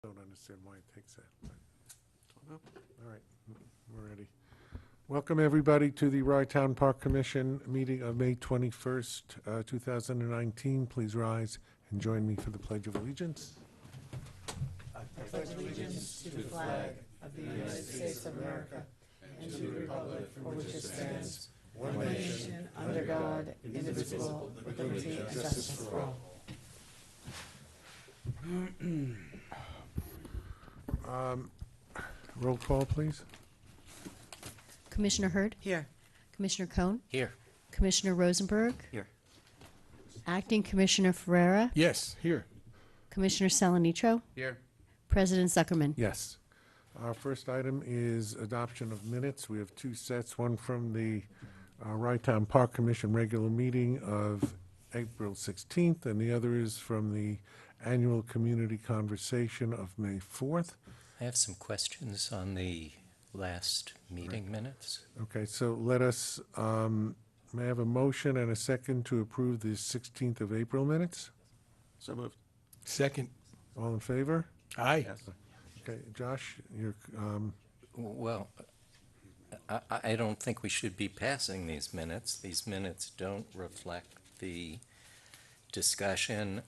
don't understand why it takes that. But, all right, we're ready. Welcome, everybody, to the Rye Town Park Commission meeting of May 21st, 2019. Please rise and join me for the Pledge of Allegiance. I pledge allegiance to the flag of the United States of America and to the republic for which it stands, one nation, under God, indivisible, with liberty and justice for all. Roll call, please. Commissioner Hurd? Here. Commissioner Cohn? Here. Commissioner Rosenberg? Here. Acting Commissioner Ferreira? Yes, here. Commissioner Salanitro? Here. President Zuckerman? Yes. Our first item is adoption of minutes. We have two sets, one from the Rye Town Park Commission regular meeting of April 16th, and the other is from the annual community conversation of May 4th. I have some questions on the last meeting minutes. Okay, so let us, may I have a motion and a second to approve the 16th of April minutes? So moved. Second. All in favor? Aye. Okay, Josh, you're, Well, I don't think we should be passing these minutes. These minutes don't reflect the discussion,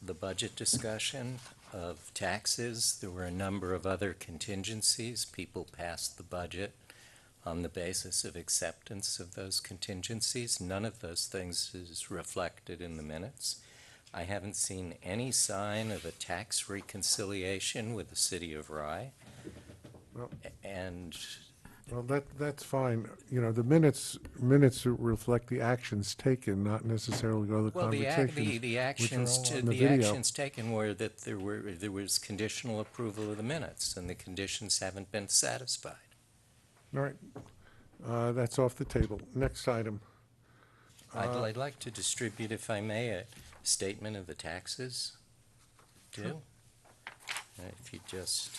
the budget discussion of taxes. There were a number of other contingencies. People passed the budget on the basis of acceptance of those contingencies. None of those things is reflected in the minutes. I haven't seen any sign of a tax reconciliation with the city of Rye. Well- And well, that's fine. You know, the minutes reflect the actions taken, not necessarily all the well, conversations. the actions all on to, the the video. actions taken were that there was conditional approval of the minutes, and the conditions haven't been satisfied. All right, that's off the table. Next item. I'd like to distribute, if I may, a statement of the taxes due. If you just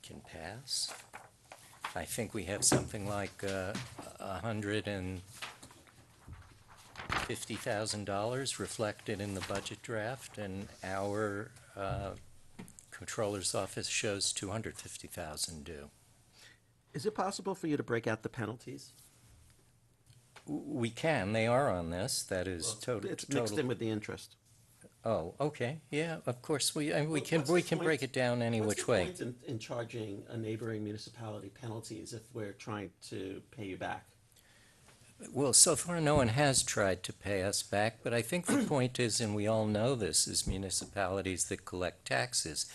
can pass. I think we have something like $150,000 reflected in the budget draft, and our Controller's Office shows $250,000 due. Is it possible for you to break out the penalties? We can, they are on this, that is total. It's mixed in with the interest. Oh, okay, yeah, of course, we What's can the break point- it down any What's which the way. point in charging a neighboring municipality penalties if we're trying to pay you back? Well, so far, no one has tried to pay us back, but I think the point is, and we all know this, as municipalities that collect taxes,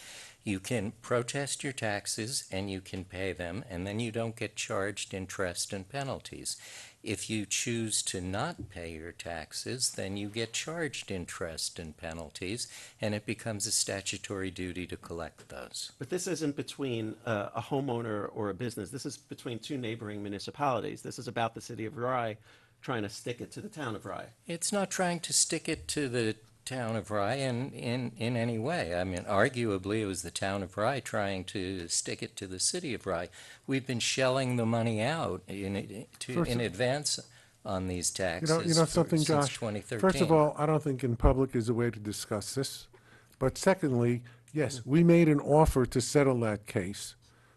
you can protest your taxes and you can pay them, and then you don't get charged interest and penalties. If you choose to not pay your taxes, then you get charged interest and penalties, and it becomes a statutory duty to collect those. But this isn't between a homeowner or a business. This is between two neighboring municipalities. This is about the city of Rye trying to stick it to the town of Rye. It's not trying to stick it to the town of Rye in any way. I mean, arguably, it was the town of Rye trying to stick it to the city of Rye. We've been shelling the money out in advance on these taxes You know something, since Josh? 2013. First of all, I don't think in public is a way to discuss this. But secondly, yes, we made an offer to settle that case.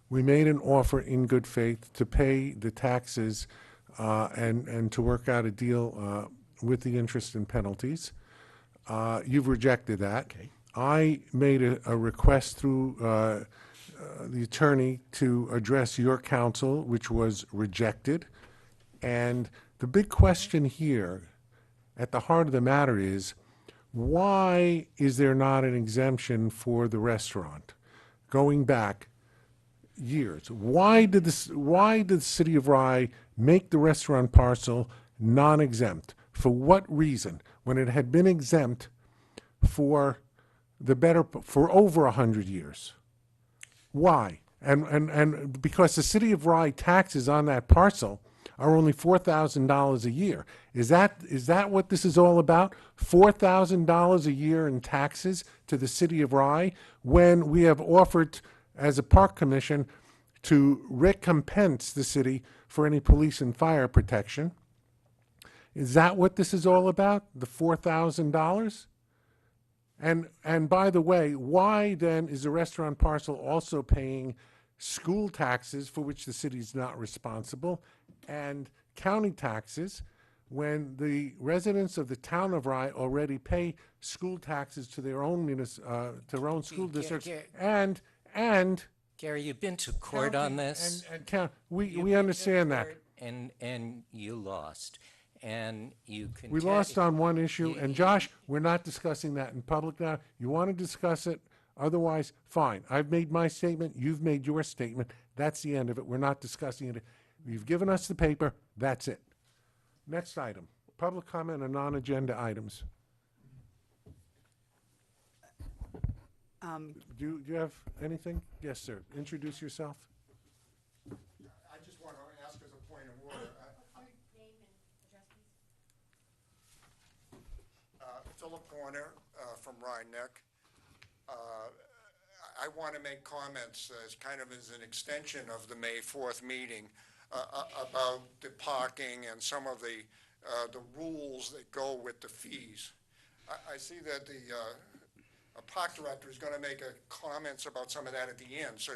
We made an offer in good faith to pay the taxes and to work out a deal with the interest and penalties. You've rejected that. Okay. I made a request through the attorney to address your counsel, which was rejected. And the big question here, at the heart of the matter is, why is there not an exemption for the restaurant? Going back years, why did the city of Rye make the restaurant parcel non-exempt? For what reason? When it had been exempt for over 100 years. Why? And because the city of Rye taxes on that parcel are only $4,000 a year. Is that what this is all about? $4,000 a year in taxes to the city of Rye, when we have offered as a park commission to recompense the city for any police and fire protection. Is that what this is all about? The $4,000? And by the way, why then is the restaurant parcel also paying school taxes for which the city is not responsible and county taxes when the residents of the town of Rye already pay school taxes to their own to their own school districts and Gary, you've been to court on county this. and count. We You've been to understand that. court And you lost. And you can. We lost on one issue, and Josh, we're not discussing that in public now. You want to discuss it? Otherwise, fine. I've made my statement, you've made your statement. That's the end of it. We're not discussing it. You've given us the paper, that's it. Next item, public comment on non-agenda items. Do you have anything? Yes, sir. Introduce yourself. I just want to ask as a point of order. Philip Horner from Rhinebeck. I want to make comments as kind of as an extension of the May 4th meeting about the parking and some of the rules that go with the fees. I see that the park director is going to make comments about some of that at the end. So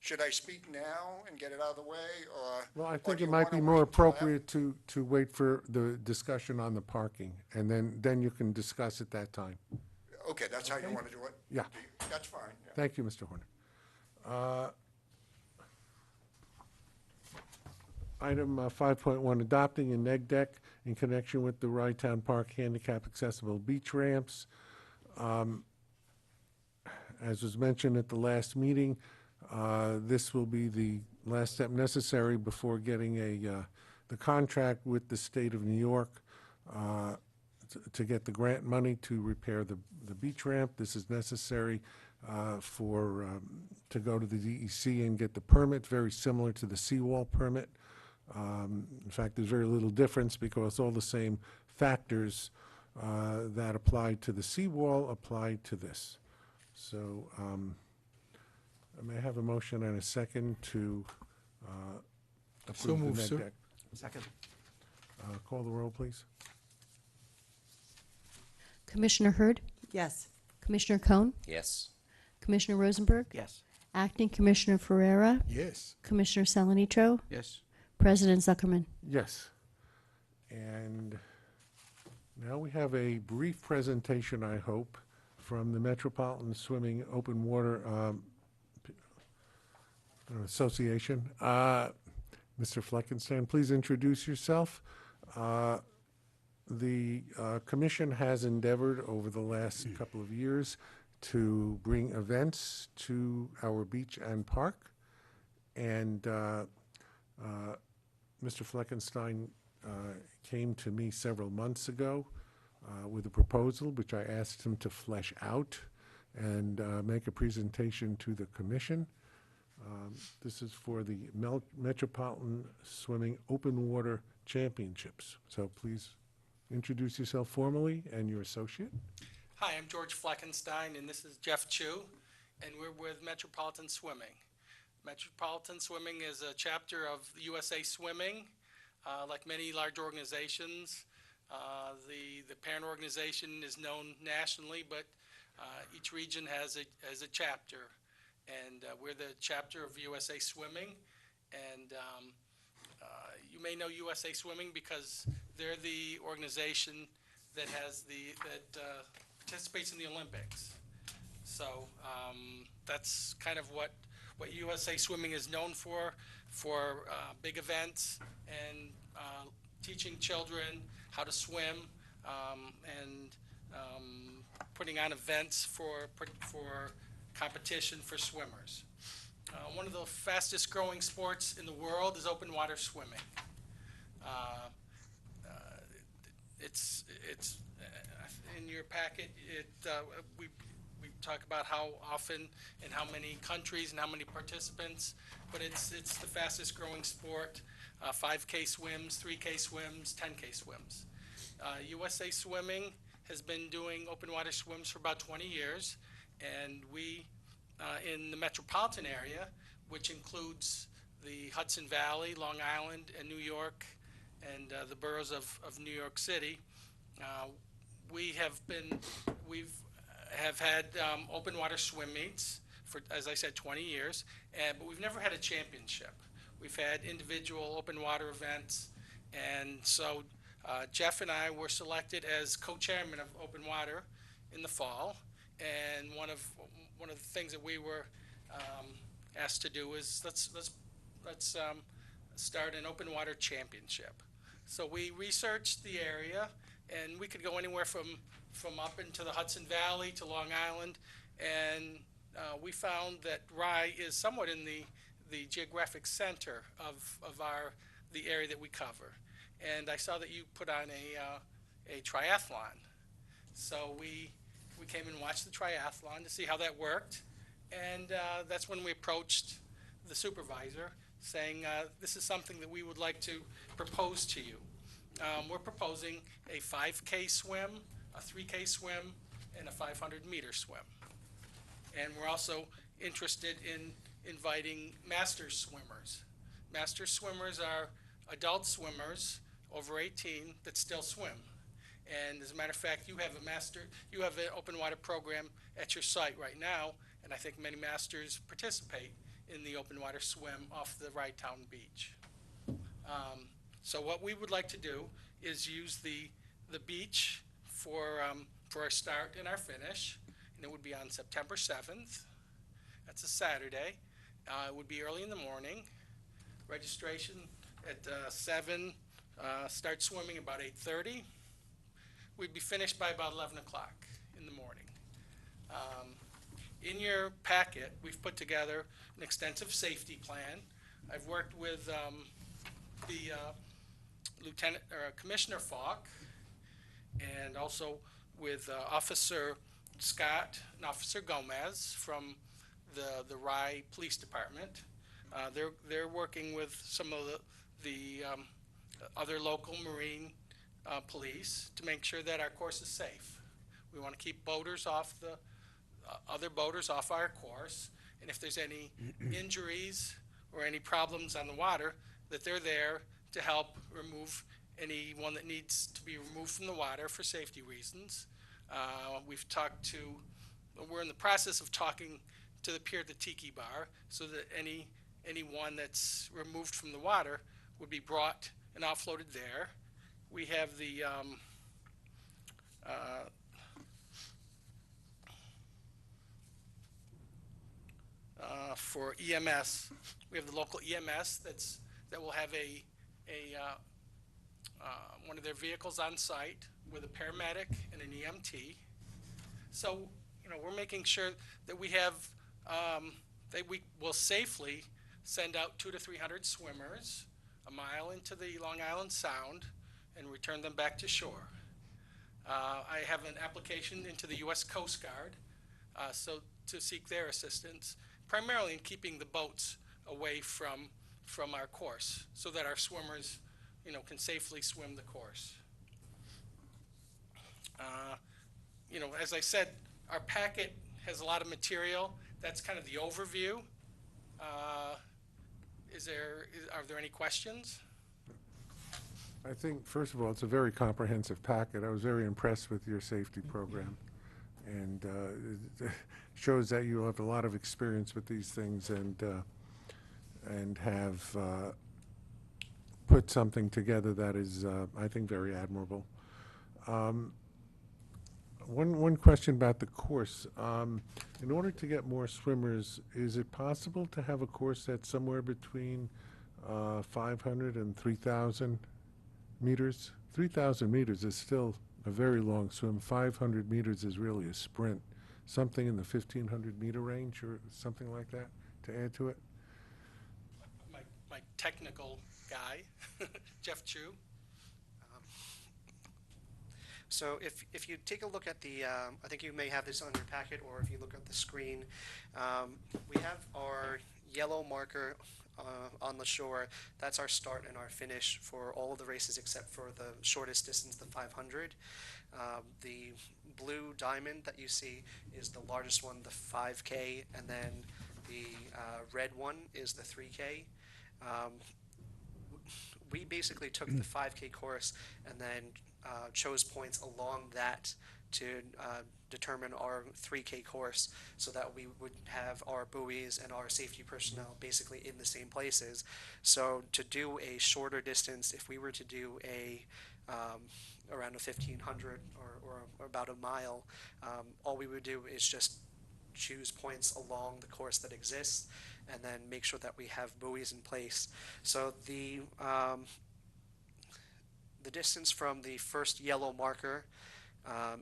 should I speak now and get it out of the way, or? Well, I or think do it you might be wanna more wait till appropriate to wait for the discussion on the parking, and then you can discuss at that time. Okay, that's how you want to do it? Yeah. That's fine. Yeah. Thank you, Mr. Horner. Item 5.1, adopting a neg deck in connection with the Rye Town Park handicap accessible beach ramps. As was mentioned at the last meeting, this will be the last step necessary before getting the contract with the state of New York to get the grant money to repair the beach ramp. This is necessary to go to the DEC and get the permit, very similar to the seawall permit. In fact, there's very little difference because all the same factors that apply to the seawall apply to this. So I may have a motion and a second to approve moved, the neg sir. deck. Second. Call the roll, please. Commissioner Hurd, Yes. Commissioner Cohn, Yes. Commissioner Rosenberg, Yes. Acting Commissioner Ferrera, Yes. Commissioner Salanitro, Yes. President Zuckerman. Yes. And now we have a brief presentation, I hope, from the Metropolitan Swimming Open Water Association. Mr. Fleckenstein, please introduce yourself. The commission has endeavored over the last couple of years to bring events to our beach and park. And Mr. Fleckenstein came to me several months ago with a proposal, which I asked him to flesh out and make a presentation to the commission. This is for the Metropolitan Swimming Open Water Championships. So please introduce yourself formally and your associate. Hi, I'm George Fleckenstein, and this is Jeff Chu, and we're with Metropolitan Swimming. Metropolitan Swimming is a chapter of USA Swimming. Like many large organizations, the parent organization is known nationally, but each region has a chapter. And we're the chapter of USA Swimming. And you may know USA Swimming because they're the organization that participates in the Olympics. So that's kind of what USA Swimming is known for big events and teaching children how to swim and putting on events for competition for swimmers. One of the fastest growing sports in the world is open water swimming. It's in your packet. We talk about how often and how many countries and how many participants, but it's the fastest growing sport. 5K swims, 3K swims, 10K swims. USA Swimming has been doing open water swims for about 20 years, and we, in the metropolitan area, which includes the Hudson Valley, Long Island, and New York, and the boroughs of New York City, we've have had open water swim meets for, as I said, 20 years, but we've never had a championship. We've had individual open water events, and so Jeff and I were selected as co-chairman of Open Water in the fall, and one of the things that we were asked to do is let's start an open water championship. So we researched the area, and we could go anywhere from up into the Hudson Valley to Long Island, and we found that Rye is somewhat in the geographic center of the area that we cover. And I saw that you put on a triathlon. So we came and watched the triathlon to see how that worked. And that's when we approached the supervisor saying, this is something that we would like to propose to you. We're proposing a 5K swim, a 3K swim, and a 500-meter swim. And we're also interested in inviting master swimmers. Master swimmers are adult swimmers over 18 that still swim. And as a matter of fact, you have an open water program at your site right now, and I think many masters participate in the open water swim off the Rye Town Beach. So what we would like to do is use the beach for our start and our finish, and it would be on September 7th. That's a Saturday. It would be early in the morning. Registration at 7, start swimming about 8:30. We'd be finished by about 11 o'clock in the morning. In your packet, we've put together an extensive safety plan. I've worked with the Commissioner Falk, and also with Officer Scott and Officer Gomez from the Rye Police Department. They're working with some of the other local Marine police to make sure that our course is safe. We want to keep boaters off other boaters off our course, and if there's any injuries or any problems on the water, that they're there to help remove anyone that needs to be removed from the water for safety reasons. We're in the process of talking to the pier at the Tiki Bar so that anyone that's removed from the water would be brought and offloaded there. We have the for EMS, we have the local EMS that will have one of their vehicles on site with a paramedic and an EMT. So, we're making sure that we have that we will safely send out 200 to 300 swimmers a mile into the Long Island Sound and return them back to shore. I have an application into the U.S. Coast Guard to seek their assistance, primarily in keeping the boats away from our course so that our swimmers can safely swim the course. As I said, our packet has a lot of material. That's kind of the overview. Are there any questions? I think, first of all, it's a very comprehensive packet. I was very impressed with your safety program. And it shows that you have a lot of experience with these things and have put something together that is, I think, very admirable. One question about the course. In order to get more swimmers, is it possible to have a course that's somewhere between 500 and 3,000 meters? 3,000 meters is still a very long swim. 500 meters is really a sprint. Something in the 1,500 meter range or something like that to add to it? My technical guy, Jeff Chu. So if you take a look at the, I think you may have this on your packet, or if you look at the screen, we have our yellow marker on the shore. That's our start and our finish for all of the races except for the shortest distance, the 500. The blue diamond that you see is the largest one, the 5K, and then the red one is the 3K. We basically took the 5K course and then chose points along that to determine our 3K course so that we would have our buoys and our safety personnel basically in the same places. So to do a shorter distance, if we were to do around a 1,500 or about a mile, all we would do is just choose points along the course that exists and then make sure that we have buoys in place. So the distance from the first yellow marker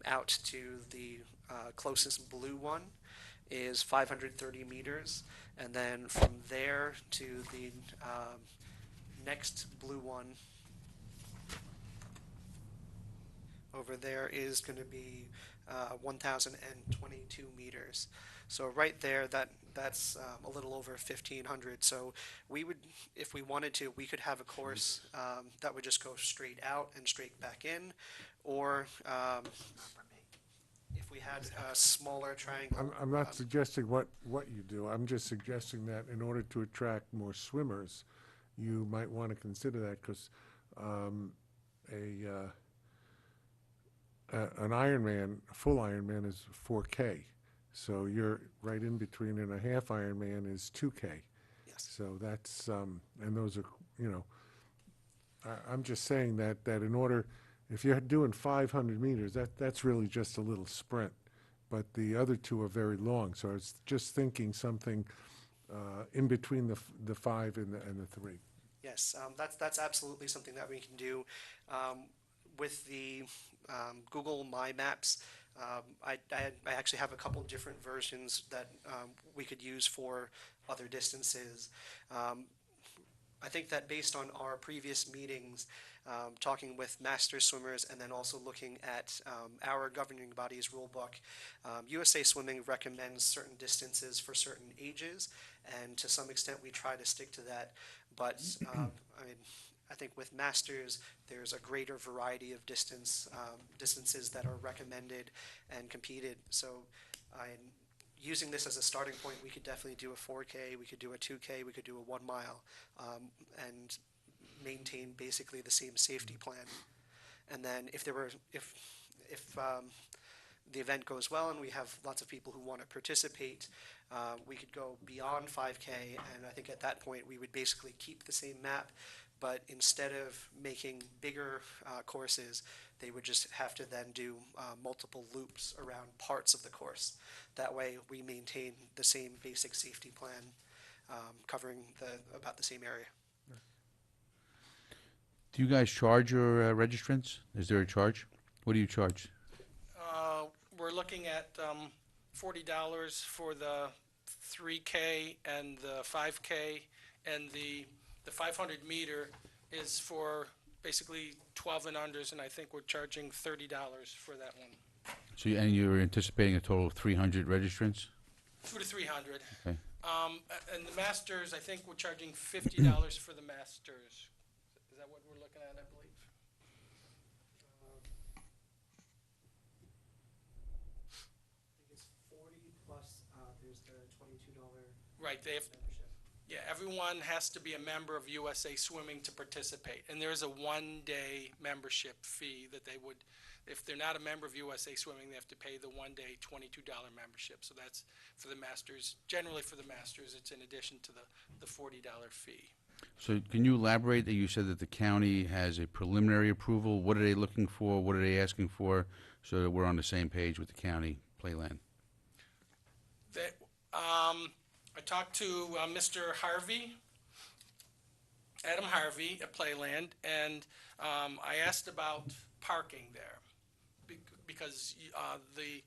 out to the closest blue one is 530 meters, and then from there to the next blue one over there is going to be 1,022 meters. So right there, that's a little over 1,500. So we would, if we wanted to, we could have a course that would just go straight out and straight back in, or if we had a smaller triangle. I'm not suggesting what you do. I'm just suggesting that in order to attract more swimmers, you might want to consider that, because an Ironman, a full Ironman is 4K. So you're right in between, and a half Ironman is 2K. Yes. So that's, and those are, I'm just saying that in order, if you're doing 500 meters, that's really just a little sprint. But the other two are very long. So I was just thinking something in between the 5 and the 3. Yes, that's absolutely something that we can do. With the Google My Maps, I actually have a couple different versions that we could use for other distances. I think that based on our previous meetings, talking with master swimmers and then also looking at our governing body's rule book, USA Swimming recommends certain distances for certain ages, and to some extent we try to stick to that. But I think with masters, there's a greater variety of distances that are recommended and competed. So using this as a starting point, we could definitely do a 4K, we could do a 2K, we could do a 1 mile, and maintain basically the same safety plan. And then if the event goes well and we have lots of people who want to participate, we could go beyond 5K, and I think at that point we would basically keep the same map, but instead of making bigger courses, they would just have to then do multiple loops around parts of the course. That way we maintain the same basic safety plan, covering about the same area. Do you guys charge your registrants? Is there a charge? What do you charge? We're looking at $40 for the 3K and the 5K, and the 500 meter is for basically 12 and unders, and I think we're charging $30 for that one. So, and you're anticipating a total of 300 registrants? 2 to 300. Okay. And the masters, I think we're charging $50 for the masters. Is that what we're looking at, I believe? I think it's 40 plus there's the $22 Right, they have, membership. yeah, everyone has to be a member of USA Swimming to participate. And there's a 1-day membership fee that they would, if they're not a member of USA Swimming, they have to pay the 1-day $22 membership. So that's for the masters. Generally for the masters, it's in addition to the $40 fee. So can you elaborate that you said that the county has a preliminary approval? What are they looking for? What are they asking for? So that we're on the same page with the county Playland. I talked to Mr. Harvey, Adam Harvey at Playland, and I asked about parking there because the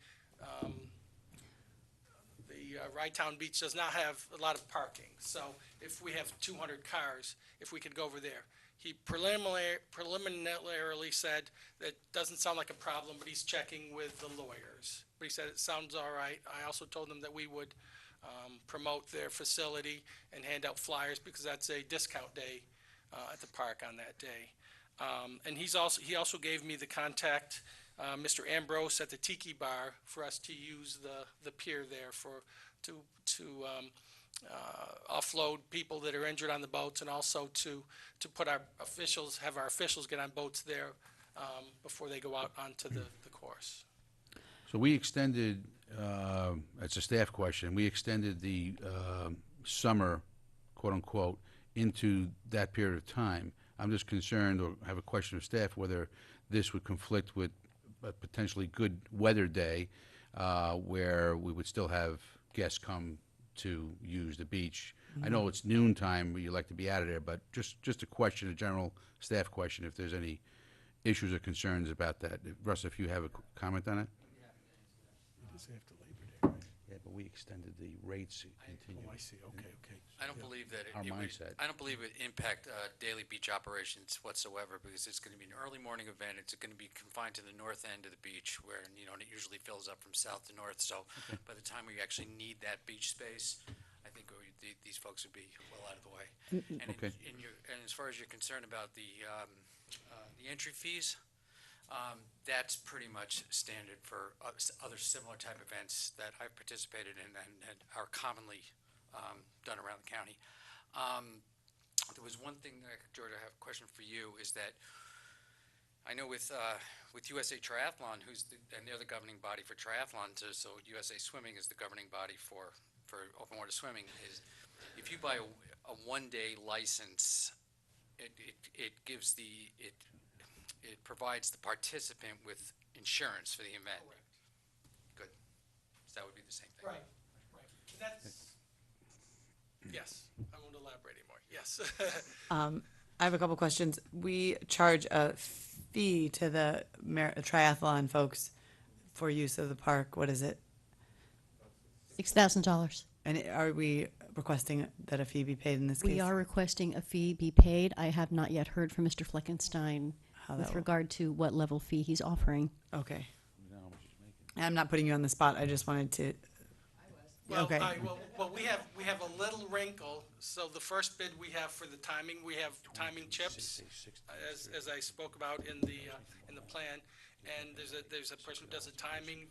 Rye-Town Beach does not have a lot of parking. So if we have 200 cars, if we could go over there. He preliminarily said that doesn't sound like a problem, but he's checking with the lawyers. But he said it sounds all right. I also told him that we would promote their facility and hand out flyers because that's a discount day at the park on that day. And he also gave me the contact, Mr. Ambrose at the Tiki Bar, for us to use the pier there to offload people that are injured on the boats, and also to put have our officials get on boats there before they go out onto the course. So we extended, it's a staff question, we extended the summer, quote-unquote, into that period of time. I'm just concerned, or have a question of staff, whether this would conflict with a potentially good weather day where we would still have guests come to use the beach. I know it's noon time, you like to be out of there, but just a question, a general staff question, if there's any issues or concerns about that. Russ, if you have a comment on it? Yeah, but we extended the rates. I see, okay. I don't believe that Our it would, mindset. I don't believe it would impact daily beach operations whatsoever, because it's going to be an early morning event. It's going to be confined to the north end of the beach, where, you know, and it usually fills up from south to north. So by the time we actually need that beach space, I think these folks would be well out of the way. And Okay. and as far as you're concerned about the entry fees, that's pretty much standard for other similar type events that I've participated in and are commonly done around the county. There was one thing that, George, I have a question for you, is that I know with USA Triathlon, and they're the governing body for triathlon, so USA Swimming is the governing body for open water swimming, is if you buy a one-day license, it gives it provides the participant with insurance for the event. Correct. Good. So that would be the same thing. Right. That's, yes, I won't elaborate anymore. Yes. I have a couple questions. We charge a fee to the triathlon folks for use of the park. What is it? $6,000. And are we requesting that a fee be paid in this case? We are requesting a fee be paid. I have not yet heard from Mr. Fleckenstein How that with will- regard to what level fee he's offering. Okay. I'm not putting you on the spot. I just wanted to. Well, Okay. well, we have a little wrinkle. So the first bid we have for the timing, we have timing chips, as I spoke about in the plan. And there's a person who does the timing.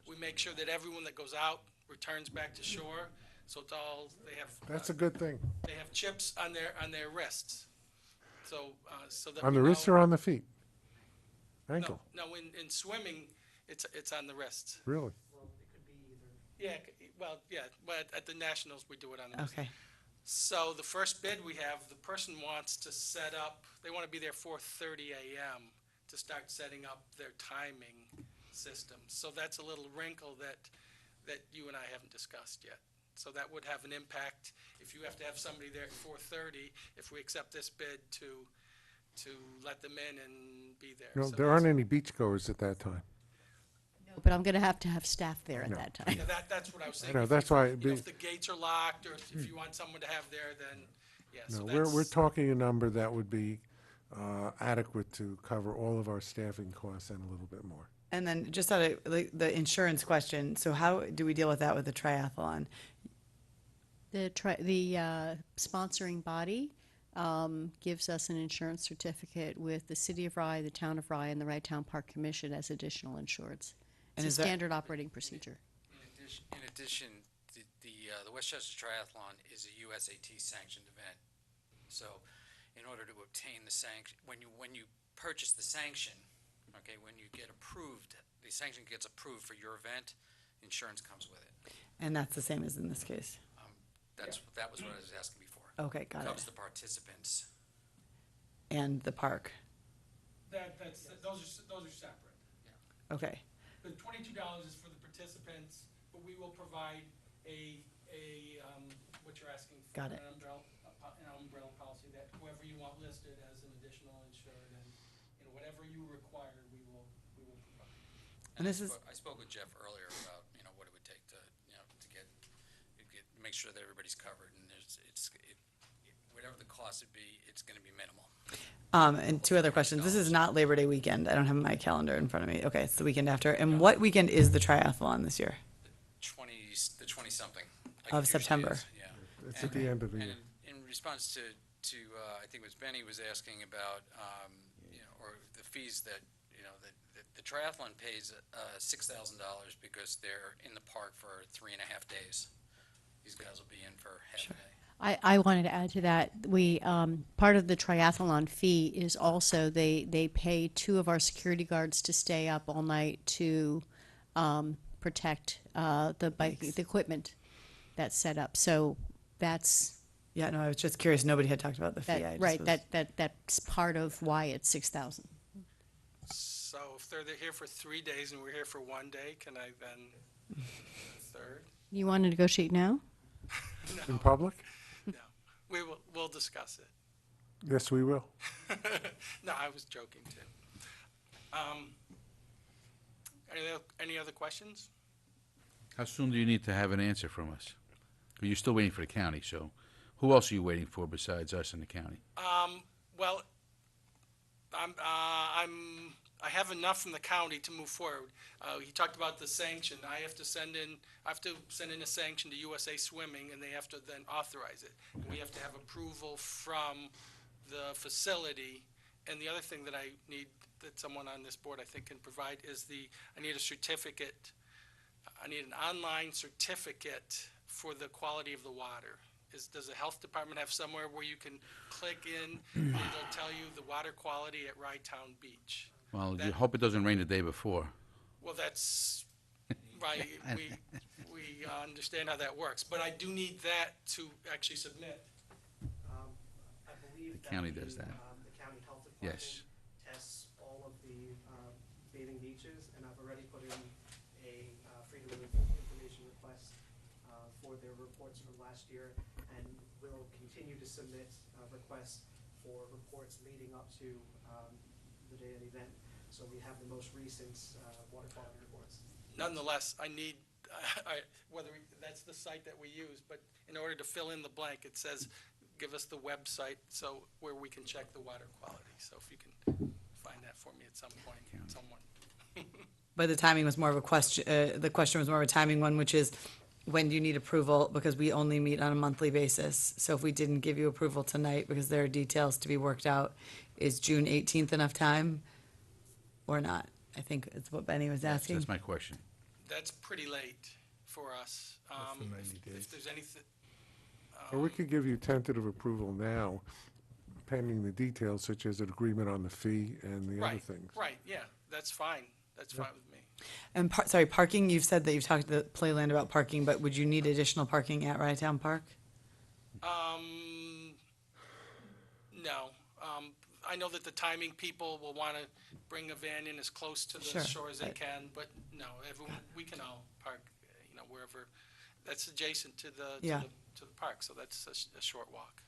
We make sure that everyone that goes out returns back to shore. So it's all, That's a good thing. they have chips on their wrists. So, so that On we the wrists know- or on the feet? Ankle, No, in swimming, it's on the wrists. really? Yeah, well, at the nationals, we do it on the wrists. Okay. So the first bid we have, the person wants to set up, they want to be there 4:30 a.m. to start setting up their timing system. So that's a little wrinkle that you and I haven't discussed yet. So that would have an impact if you have to have somebody there at 4:30, if we accept this bid to let them in and be there. No, So there aren't any beachgoers at that time. No, but I'm going to have staff there at No. that time. Yeah, that's what I was saying. know, If that's you- why you it'd know, be- if the gates are locked, or if you want someone to have there, then, yeah, so No, that's. we're talking a number that would be adequate to cover all of our staffing costs and a little bit more. And then just out of like, the insurance question, so how do we deal with that with the triathlon? The sponsoring body gives us an insurance certificate with the City of Rye, the Town of Rye, and the Rye Town Park Commission as additional insureds. And It's is a that- standard operating procedure. In addition, the Westchester Triathlon is a USAT sanctioned event. So in order to obtain the sanction, when you purchase the sanction, okay, when you get approved, the sanction gets approved for your event, insurance comes with it. And that's the same as in this case. That was what I was asking before. Okay, got Covers it. the participants. And the park. Those are separate. Okay. The $22 is for the participants, but we will provide what you're asking for. Got it. An umbrella policy that whoever you want listed as an additional insured, and, you know, whatever you require, we will provide. And this is- I spoke with Jeff earlier about, you know, what it would take to, you know, to make sure that everybody's covered, and whatever the cost would be, it's gonna be minimal. And two other questions. This is not Labor Day weekend. I don't have my calendar in front of me. Okay, it's the weekend after. And what weekend is the triathlon this year? The 20-something. Of September. Yeah. It's at the end of the year. And in response to I think it was Benny was asking about, you know, or the fees that, you know, that the triathlon pays $6,000 because they're in the park for 3.5 days. These guys will be in for half a day. I wanted to add to that. We part of the triathlon fee is also they pay two of our security guards to stay up all night to protect the bike, the equipment that's set up. So that's Yeah, no, I was just curious. Nobody had talked about the fee. I that, just right. was- That's part of why it's 6,000. So if they're here for 3 days and we're here for 1 day, can I then third? You want to negotiate now? In public? No, we'll discuss it. Yes, we will. No, I was joking too. Any other questions? How soon do you need to have an answer from us? You're still waiting for the county, so who else are you waiting for besides us and the county? Well, I have enough from the county to move forward. He talked about the sanction. I have to send in a sanction to USA Swimming, and they have to then authorize it. And we have to have approval from the facility. And the other thing that I need, that someone on this board I think can provide, is I need a certificate. I need an online certificate for the quality of the water. Does the health department have somewhere where you can click in and it'll tell you the water quality at Rye-Town Beach? Well, you That- hope it doesn't rain the day before. Well, that's, right, we understand how that works, but I do need that to actually submit. I believe The county does that. The county health department Yes. tests all of the bathing beaches, and I've already put in a Freedom of Information request for their reports from last year, and will continue to submit requests for reports leading up to the day of the event. So we have the most recent water quality reports. Nonetheless, I need, that's the site that we use, but in order to fill in the blank, it says, give us the website so where we can check the water quality. So if you can find that for me at some point, someone. But the timing was more of a question, the question was more of a timing one, which is, when do you need approval? Because we only meet on a monthly basis. So if we didn't give you approval tonight, because there are details to be worked out, is June 18th enough time or not? I think it's what Benny was asking. That's my question. That's pretty late for us. If there's anything, Or we could give you tentative approval now, pending the details such as an agreement on the fee and the other right, things. right, yeah, that's fine. That's fine with me. And sorry, parking, you've said that you've talked to the Playland about parking, but would you need additional parking at Rye-Town Park? No. I know that the timing people will want to bring a van in as close to the Sure, shore as they but- can, but no, we can all park, wherever. That's adjacent to the, Yeah. to the park, so that's a short walk.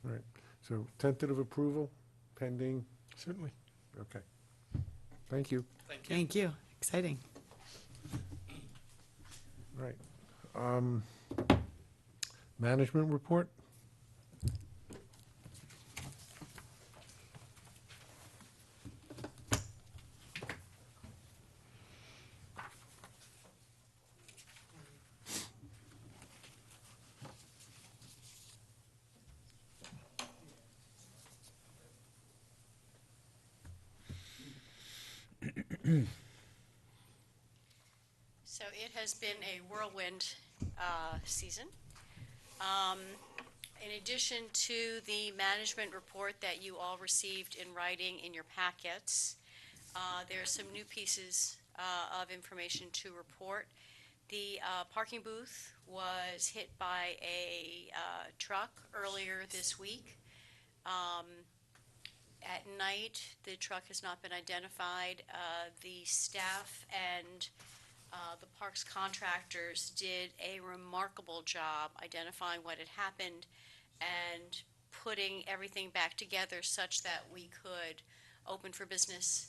Right. So tentative approval pending? Certainly. Okay. Thank you. Thank you. Thank you. Exciting. Right. Management report? So it has been a whirlwind season. In addition to the management report that you all received in writing in your packets, there are some new pieces of information to report. The parking booth was hit by a truck earlier this week. At night, the truck has not been identified. The staff and the parks contractors did a remarkable job identifying what had happened and putting everything back together such that we could open for business.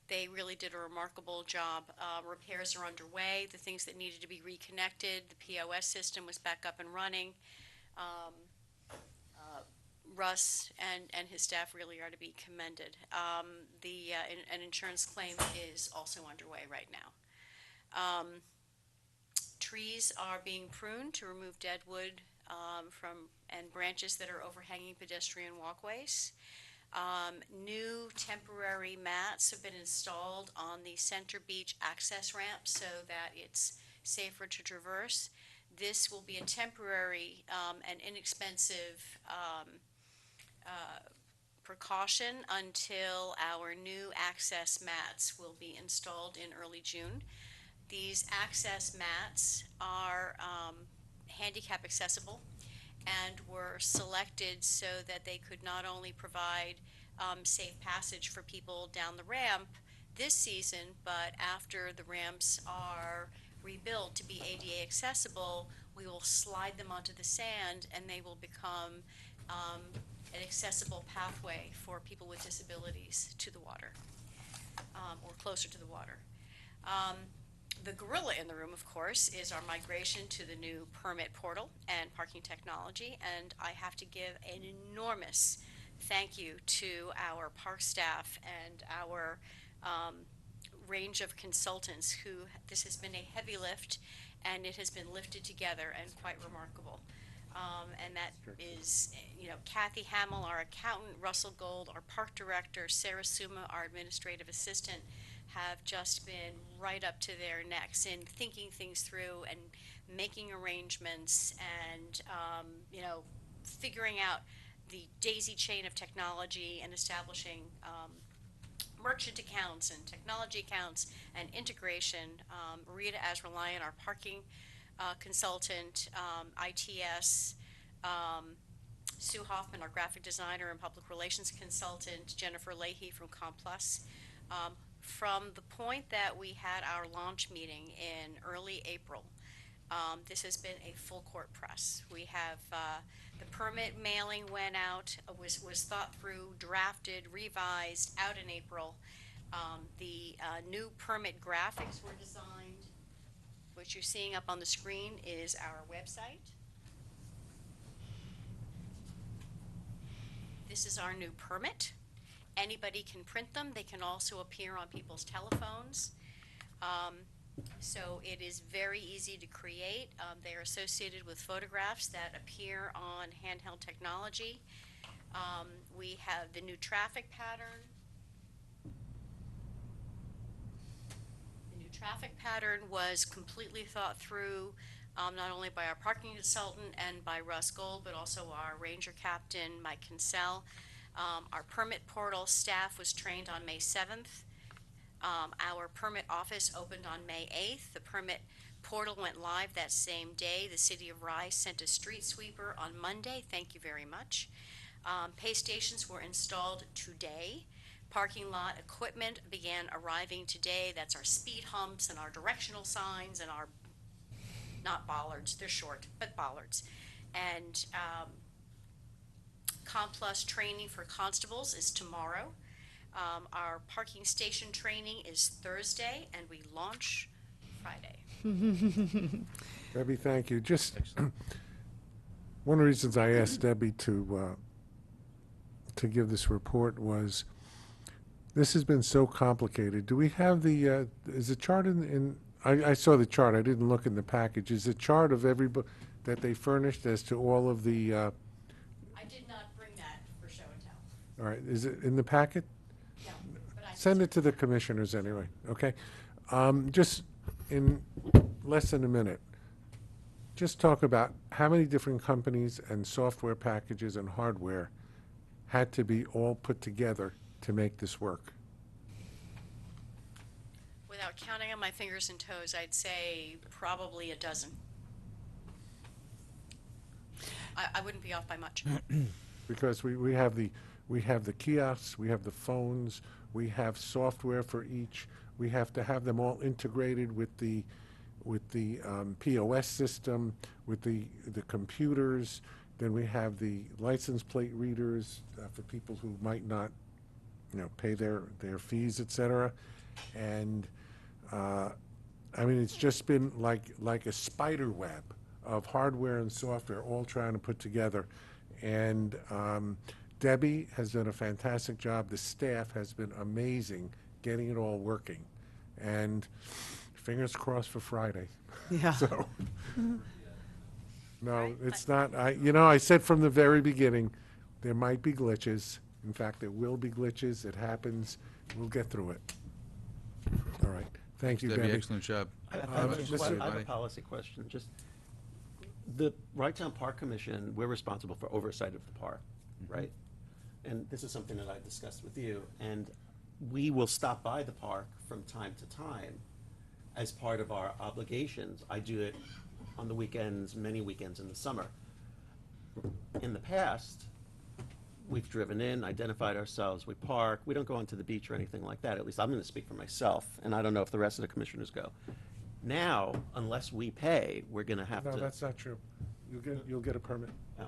They really did a remarkable job. Repairs are underway. The things that needed to be reconnected, the POS system was back up and running. Russ and his staff really are to be commended. An insurance claim is also underway right now. Trees are being pruned to remove dead wood and branches that are overhanging pedestrian walkways. New temporary mats have been installed on the Center Beach access ramp so that it's safer to traverse. This will be a temporary and inexpensive precaution until our new access mats will be installed in early June. These access mats are handicap accessible and were selected so that they could not only provide safe passage for people down the ramp this season, but after the ramps are rebuilt to be ADA accessible, we will slide them onto the sand and they will become an accessible pathway for people with disabilities to the water, or closer to the water. The gorilla in the room, of course, is our migration to the new permit portal and parking technology, and I have to give an enormous thank you to our park staff and our range of consultants who, this has been a heavy lift, and it has been lifted together and quite remarkable. And that is, Kathy Hamill, our accountant, Russell Gold, our park director, Sarah Suma, our administrative assistant, have just been right up to their necks in thinking things through and making arrangements and, figuring out the daisy chain of technology and establishing merchant accounts and technology accounts and integration. Rita Azralian, our parking consultant, ITS, Sue Hoffman, our graphic designer and public relations consultant, Jennifer Leahy from Complus. From the point that we had our launch meeting in early April, this has been a full court press. We have the permit mailing went out, was thought through, drafted, revised, out in April. The new permit graphics were designed. What you're seeing up on the screen is our website. This is our new permit. Anybody can print them. They can also appear on people's telephones. So it is very easy to create. They are associated with photographs that appear on handheld technology. We have the new traffic pattern. The new traffic pattern was completely thought through, not only by our parking consultant and by Russ Gold, but also our ranger captain, Mike Kinsell. Our permit portal staff was trained on May 7th. Our permit office opened on May 8th. The permit portal went live that same day. The City of Rye sent a street sweeper on Monday. Thank you very much. Pay stations were installed today. Parking lot equipment began arriving today. That's our speed humps and our directional signs and our, not bollards, they're short, but bollards. And Complus training for constables is tomorrow. Our parking station training is Thursday, and we launch Friday. Debbie, thank you. Just one of the reasons I asked Debbie to give this report was this has been so complicated. Do we have the is the chart I saw the chart. I didn't look in the package. Is the chart of everybody that they furnished as to all of the? I did not bring that for show and tell. All right. Is it in the packet? No, but I Send it to the commissioners anyway, okay? Just in less than a minute, just talk about how many different companies and software packages and hardware had to be all put together to make this work. Without counting on my fingers and toes, I'd say probably a dozen. I wouldn't be off by much. Because we have the kiosks, we have the phones, we have software for each. We have to have them all integrated with the POS system, with the computers. Then we have the license plate readers for people who might not, pay their fees, et cetera. And I mean, it's just been like a spider web of hardware and software all trying to put together. And Debbie has done a fantastic job. The staff has been amazing getting it all working. And fingers crossed for Friday. Yeah. So, no, Right, it's not. I said from the very beginning, there might be glitches. In fact, there will be glitches. It happens. We'll get through it. All right. Thank you, Debbie, Debbie. excellent job. I have Mr. a policy question. Just the Wrightstown Park Commission, we're responsible for oversight of the park, right? and this is something that I discussed with you, and we will stop by the park from time to time as part of our obligations. I do it on the weekends, many weekends in the summer. In the past, we've driven in, identified ourselves, we park, we don't go onto the beach or anything like that. At least I'm gonna speak for myself, and I don't know if the rest of the commissioners go. Now, unless we pay, we're gonna have to. No, that's not true. You'll get a permit. Oh.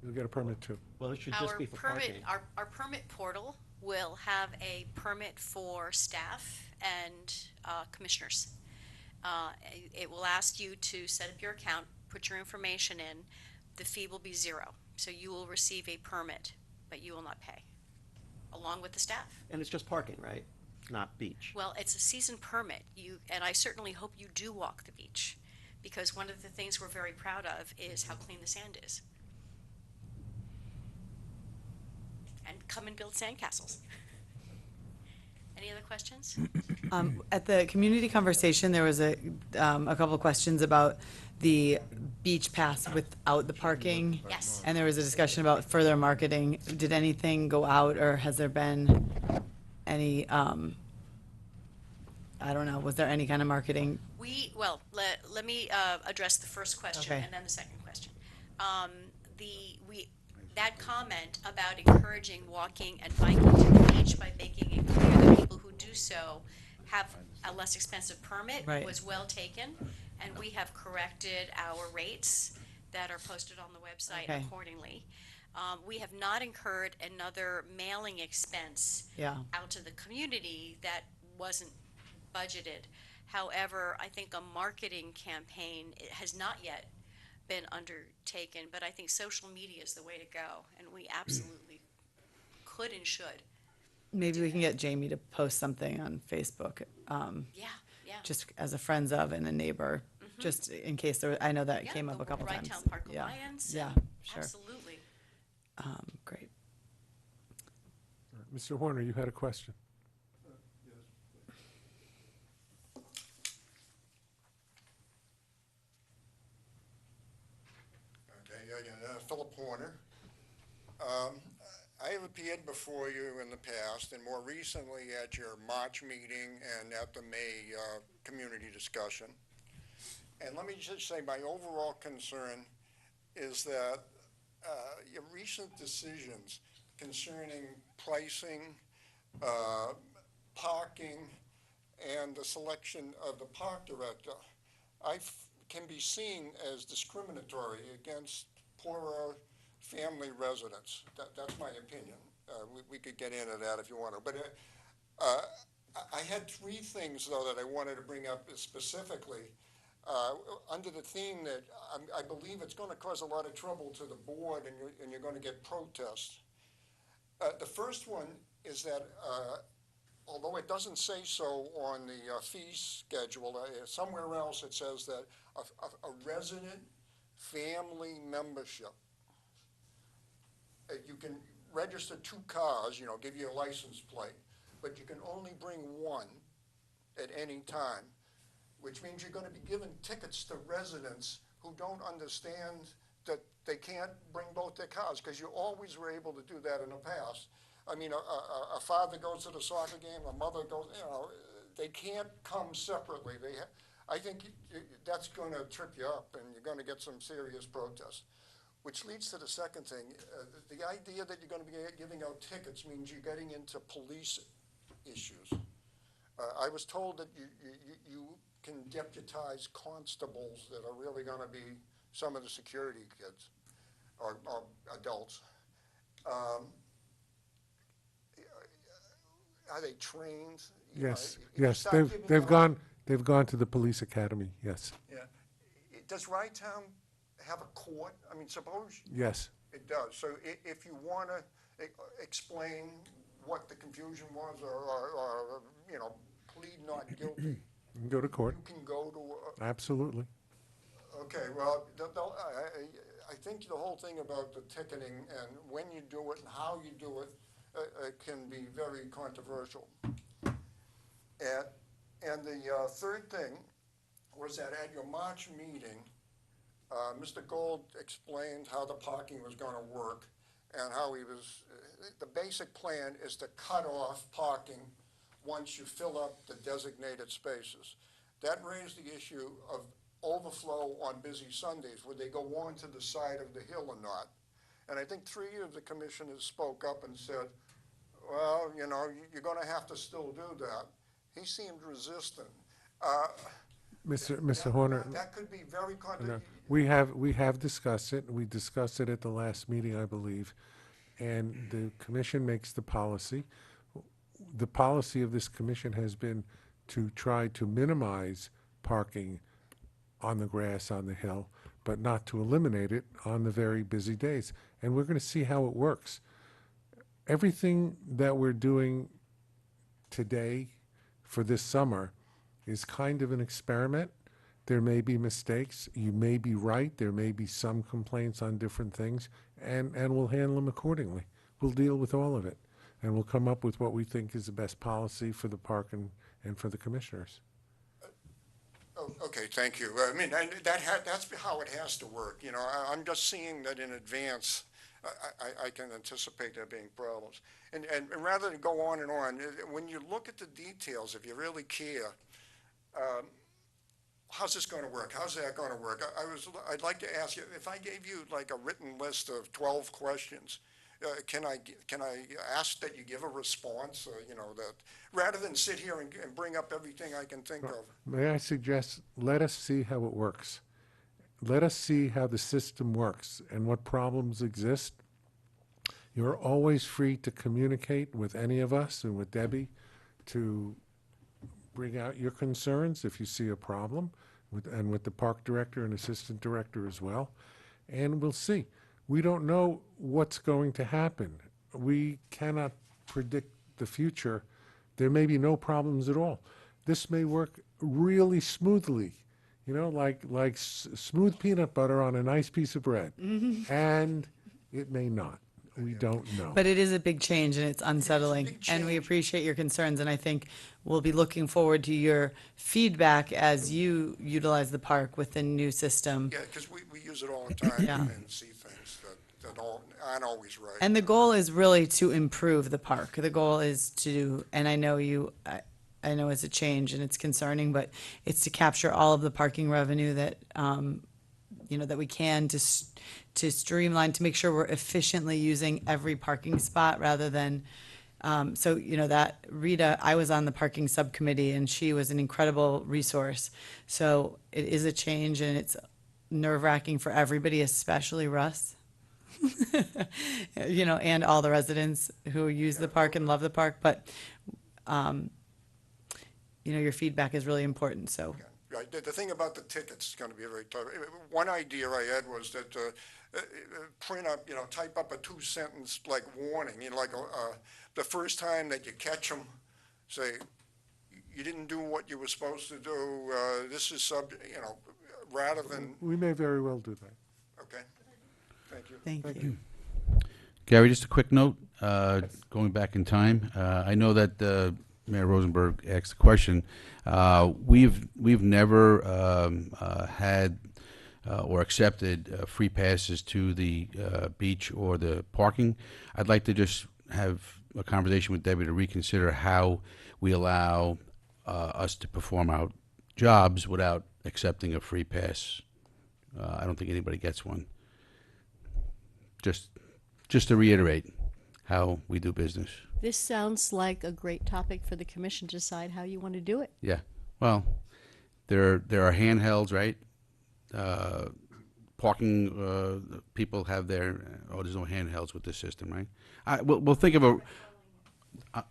You'll get a permit too. Well, it should just Our be for permit, parking. our permit portal will have a permit for staff and commissioners. It will ask you to set up your account, put your information in. The fee will be $0. So you will receive a permit, but you will not pay, along with the staff. And it's just parking, right? Not beach. Well, it's a season permit, and I certainly hope you do walk the beach, because one of the things we're very proud of is how clean the sand is. And come and build sandcastles. Any other questions? At the community conversation, there was a couple of questions about the beach pass without the parking. Yes. And there was a discussion about further marketing. Did anything go out, or has there been any, I don't know, was there any kind of marketing? Let me address the first question Okay. and then the second question. That comment about encouraging walking and biking to the beach by making it clear that people who do so have a less expensive permit Right. was well taken, and we have corrected our rates that are posted on the website Okay. accordingly. We have not incurred another mailing expense Yeah. out to the community that wasn't budgeted. However, I think a marketing campaign has not yet been undertaken, but I think social media is the way to go, and we absolutely could and should. Maybe we can get Jamie to post something on Facebook, Yeah, yeah. just as a friends of and a neighbor, just in case there, I know that Yeah, came up the a couple Rye times. Town Park Yeah. Alliance. Yeah, and sure. Absolutely. Great. Mr. Horner, you had a question. Okay, again, Philip Horner. I have appeared before you in the past, and more recently at your March meeting and at the May community discussion. And let me just say, my overall concern is that your recent decisions concerning pricing, parking, and the selection of the park director, can be seen as discriminatory against poorer family residents. That's my opinion. We could get into that if you want to. But I had three things, though, that I wanted to bring up specifically under the theme that I believe it's going to cause a lot of trouble to the board, and you're going to get protests. The first one is that although it doesn't say so on the fee schedule, somewhere else it says that a resident family membership, you can register 2 cars, give you a license plate, but you can only bring one at any time, which means you're going to be giving tickets to residents who don't understand that they can't bring both their cars, because you always were able to do that in the past. I mean, a father goes to the soccer game, a mother goes, they can't come separately. I think that's going to trip you up, and you're going to get some serious protests. Which leads to the second thing. The idea that you're going to be giving out tickets means you're getting into police issues. I was told that you can deputize constables that are really going to be some of the security kids or adults. Are they trained? Yes, If you yes, start giving they've out- gone to the police academy, yes, Yeah. Does Rye Town have a court? I mean, suppose yes. it does. So if you want to explain what the confusion was or plead not guilty, You can go to court, you can go to, absolutely. okay, well, I think the whole thing about the ticketing and when you do it and how you do it can be very controversial. And the third thing was that at your March meeting, Mr. Gold explained how the parking was going to work, and how he was, the basic plan is to cut off parking once you fill up the designated spaces. That raised the issue of overflow on busy Sundays. Would they go on to the side of the hill or not? And I think 3 of the commissioners spoke up and said, well, you know, you're going to have to still do that. He seemed resistant. Mr. Horner, That could be very no, we have discussed it. We discussed it at the last meeting, I believe, and the commission makes the policy. The policy of this commission has been to try to minimize parking on the grass on the hill, but not to eliminate it on the very busy days. And we're going to see how it works. Everything that we're doing today for this summer is kind of an experiment. There may be mistakes. You may be right. There may be some complaints on different things, and we'll handle them accordingly. We'll deal with all of it, and we'll come up with what we think is the best policy for the park and for the commissioners. Oh, okay, thank you. I mean, and that's how it has to work. You know, I'm just seeing that in advance. I can anticipate there being problems. And rather than go on and on, when you look at the details, if you really care, how's this going to work? How's that going to work? I'd like to ask you, if I gave you like a written list of 12 questions, can I ask that you give a response, you know, that rather than sit here and bring up everything I can think of? May I suggest, let us see how it works. Let us see how the system works and what problems exist. You're always free to communicate with any of us and with Debbie to bring out your concerns if you see a problem, and with the park director and assistant director as well. And we'll see. We don't know what's going to happen. We cannot predict the future. There may be no problems at all. This may work really smoothly, you know, like smooth peanut butter on a nice piece of bread. And it may not. We don't know. But it is a big change and it's unsettling, and we appreciate your concerns, and I think we'll be looking forward to your feedback as you utilize the park with the new system. Yeah, because we use it all the time Yeah. and see things that aren't always right. And the goal is really to improve the park. The goal is to, and I know I know it's a change and it's concerning, but it's to capture all of the parking revenue that, you know, that we can to streamline, to make sure we're efficiently using every parking spot rather than, so, you know, that Rita, I was on the parking subcommittee and she was an incredible resource. So it is a change and it's nerve-wracking for everybody, especially Russ. You know, and all the residents who use the park and love the park, but, you know, your feedback is really important, so. Right. The thing about the tickets is going to be very tough. One idea I had was that print up, you know, type up a 2-sentence like warning, you know, like the first time that you catch them, say, you didn't do what you were supposed to do. This is you know, rather than. We may very well do that. Okay. Thank you. Thank you. Gary, just a quick note, going back in time. I know that Mayor Rosenberg asked the question. We've never had or accepted free passes to the beach or the parking. I'd like to just have a conversation with Debbie to reconsider how we allow us to perform our jobs without accepting a free pass. I don't think anybody gets one. Just to reiterate how we do business. This sounds like a great topic for the commission to decide how you want to do it. Yeah. Well, there are handhelds, right? Parking people have their. Oh, there's no handhelds with this system, right? We'll think of a.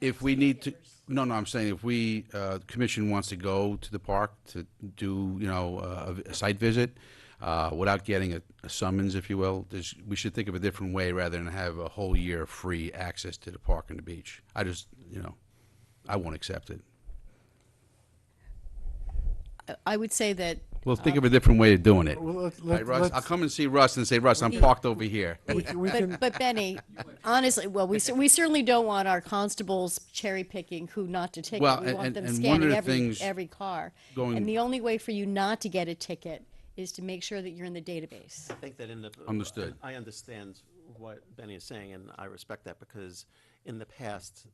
If we need to. No, I'm saying if we commission wants to go to the park to do, you know, a site visit. Without getting a summons, if you will, we should think of a different way rather than have a whole year free access to the park and the beach. I just, you know, I won't accept it. I would say that. We'll think of a different way of doing it. Well, Right, Russ? let's- I'll come and see Russ and say, Russ, I'm parked over here. we can, But Benny, honestly, well, we certainly don't want our constables cherry picking who not to ticket. Well, We want and- them and one scanning of the things every car. going- And the only way for you not to get a ticket is to make sure that you're in the database. I think that in the. Understood. I understand what Benny is saying, and I respect that, because in the past,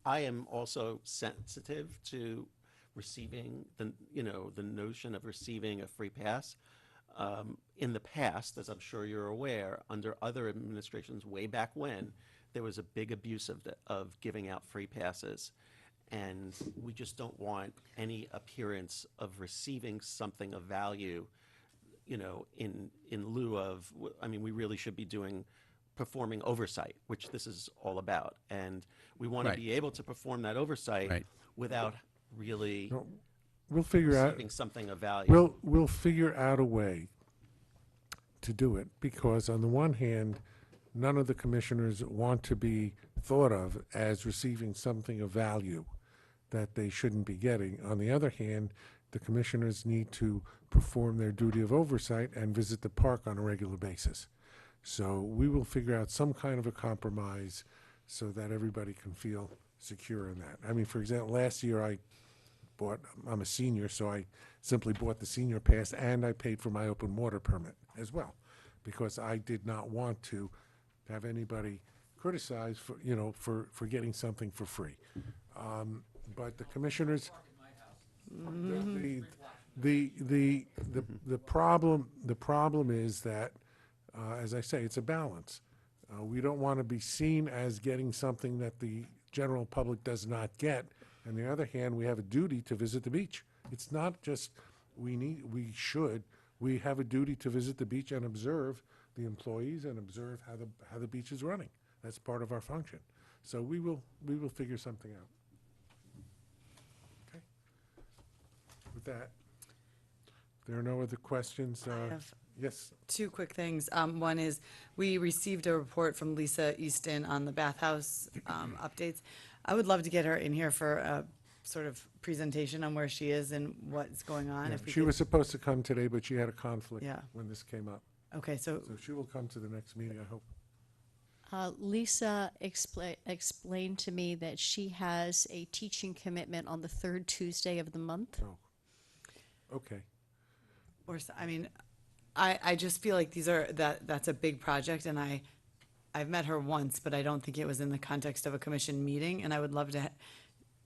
I am also sensitive to receiving the notion of receiving a free pass. In the past, as I'm sure you're aware, under other administrations way back when, there was a big abuse of giving out free passes. And we just don't want any appearance of receiving something of value, in lieu of, I mean, we really should be performing oversight, which this is all about. And we want Right. to be able to perform that oversight Right. without really No, we'll figure out, receiving something of value. we'll figure out a way to do it, because on the one hand, none of the commissioners want to be thought of as receiving something of value that they shouldn't be getting. On the other hand, the commissioners need to perform their duty of oversight and visit the park on a regular basis. So we will figure out some kind of a compromise so that everybody can feel secure in that. I mean, for example, last year I'm a senior, so I simply bought the senior pass and I paid for my open water permit as well, because I did not want to have anybody criticize for getting something for free. But the commissioners, the problem is that, as I say, it's a balance. We don't want to be seen as getting something that the general public does not get. On the other hand, we have a duty to visit the beach. It's not just we have a duty to visit the beach and observe the employees and observe how the beach is running. That's part of our function. So we will figure something out. Okay. With that, if there are no other questions. I have Yes. two quick things. One is, we received a report from Lisa Easton on the bathhouse updates. I would love to get her in here for a sort of presentation on where she is and what's going on. Yeah, If we she could- was supposed to come today, but she had a conflict Yeah. when this came up. Okay, so, So she will come to the next meeting, I hope. Lisa explained to me that she has a teaching commitment on the third Tuesday of the month. Oh, okay. I mean, I just feel like that's a big project, and I've met her once, but I don't think it was in the context of a commission meeting, and I would love to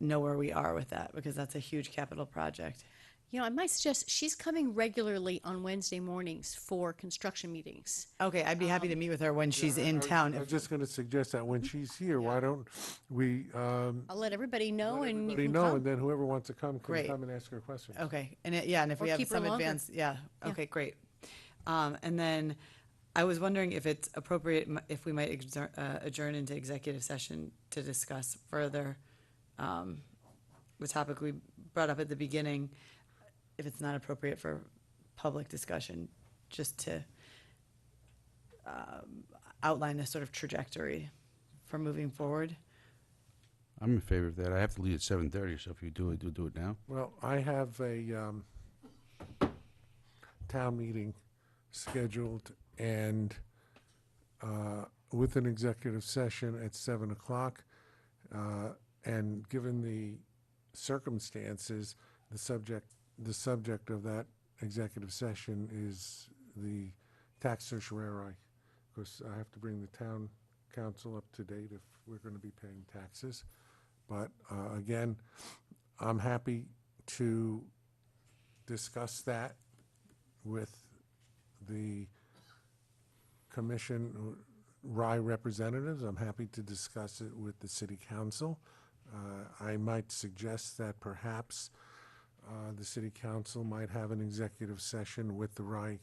know where we are with that, because that's a huge capital project. You know, I might suggest she's coming regularly on Wednesday mornings for construction meetings. Okay, I'd be happy to meet with her when she's in town. I was just going to suggest that when she's here, why don't we I'll let everybody know let and you everybody can know, come. and then whoever wants to come can Great. come and ask her questions. Okay, and if we Or have keep her some longer. advance, yeah, Yeah. okay, great. And then I was wondering if it's appropriate, if we might adjourn into executive session to discuss further the topic we brought up at the beginning, if it's not appropriate for public discussion, just to outline a sort of trajectory for moving forward. I'm in favor of that. I have to leave at 7:30, so if you do it, do it now. Well, I have a town meeting scheduled, and with an executive session at 7 o'clock. And given the circumstances, the subject of that executive session is the tax certiorari. Because I have to bring the town council up to date if we're going to be paying taxes. But again, I'm happy to discuss that with the commission RAI representatives. I'm happy to discuss it with the city council. I might suggest that perhaps the city council might have an executive session with the RAI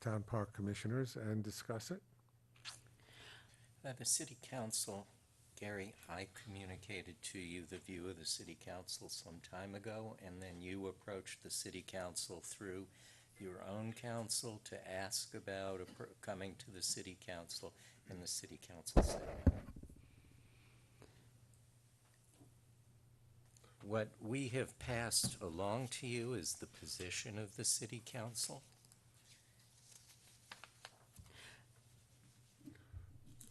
Town Park Commissioners and discuss it. The city council, Gary, I communicated to you the view of the city council some time ago, and then you approached the city council through your own council to ask about coming to the city council, and the city council said no. What we have passed along to you is the position of the city council.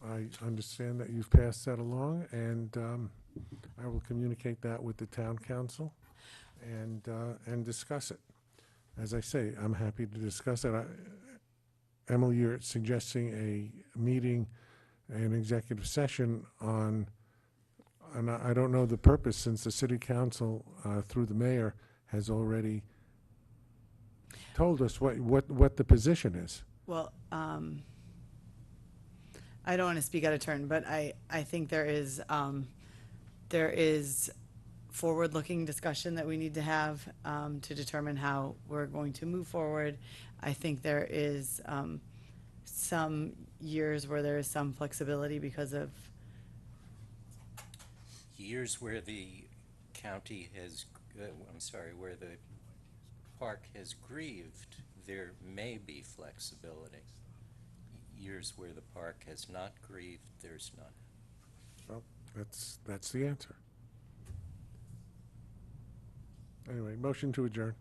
I understand that you've passed that along, and I will communicate that with the town council and discuss it. As I say, I'm happy to discuss it. Emily, you're suggesting a meeting, an executive session on, and I don't know the purpose, since the city council, through the mayor, has already told us what the position is. Well, I don't want to speak out of turn, but I think there is forward-looking discussion that we need to have to determine how we're going to move forward. I think there is some years where there is some flexibility because of, Years where the county has, where the park has grieved, there may be flexibility. Years where the park has not grieved, there's none. Well, that's the answer. Anyway, motion to adjourn.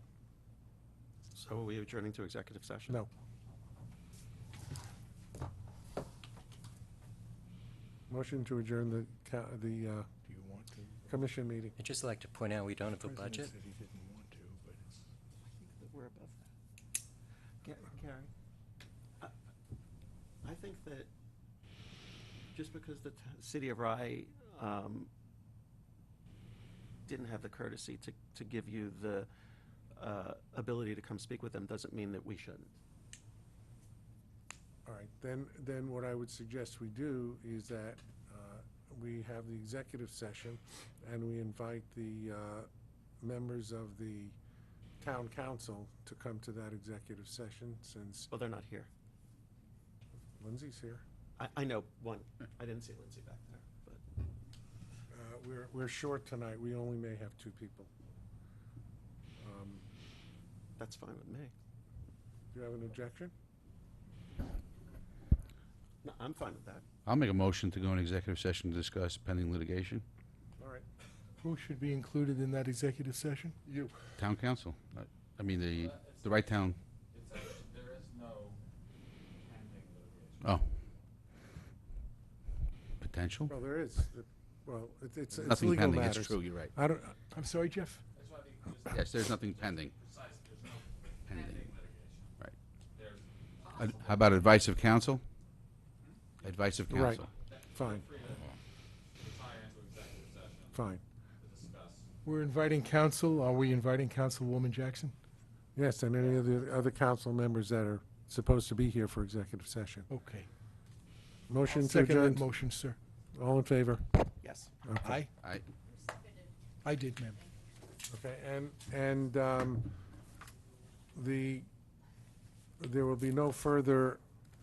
So are we adjourning to executive session? No. Motion to adjourn the commission meeting. I'd just like to point out, we don't have a budget. We're above that. Gary, I think that just because the city of Rye didn't have the courtesy to give you the ability to come speak with them doesn't mean that we shouldn't. All right, then what I would suggest we do is that we have the executive session, and we invite the members of the town council to come to that executive session, since Well, they're not here. Lindsay's here. I know one. I didn't see Lindsay back there, but We're short tonight. We only may have 2 people. that's fine with me. Do you have an objection? No, I'm fine with that. I'll make a motion to go in executive session to discuss pending litigation. All right. Who should be included in that executive session? You. Town council. I mean, the right town. There is no pending litigation. Oh. Potential? Well, there is. Well, it's Nothing legal pending, matters. it's true, you're right. I don't, I'm sorry, Jeff? That's why I think Yes, there's nothing pending. precisely, there's no pending litigation. Right. There's How about advice of counsel? Advice of Right. counsel. fine, free to tie into executive session fine. to discuss. We're inviting counsel. Are we inviting Councilwoman Jackson? Yes, and any of the other council members that are supposed to be here for executive session. Okay. Motion to Second adjourn. that motion, sir. All in favor? Yes. Okay. Aye? I, I did, ma'am. Okay, and there will be no further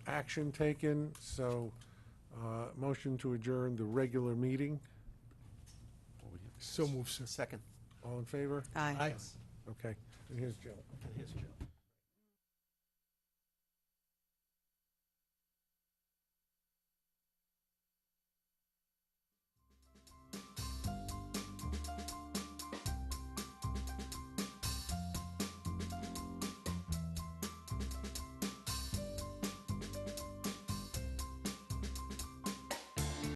action taken, so motion to adjourn the regular meeting. So move, sir. Second. All in favor? aye. Aye. Okay, and here's Joe. And here's Joe.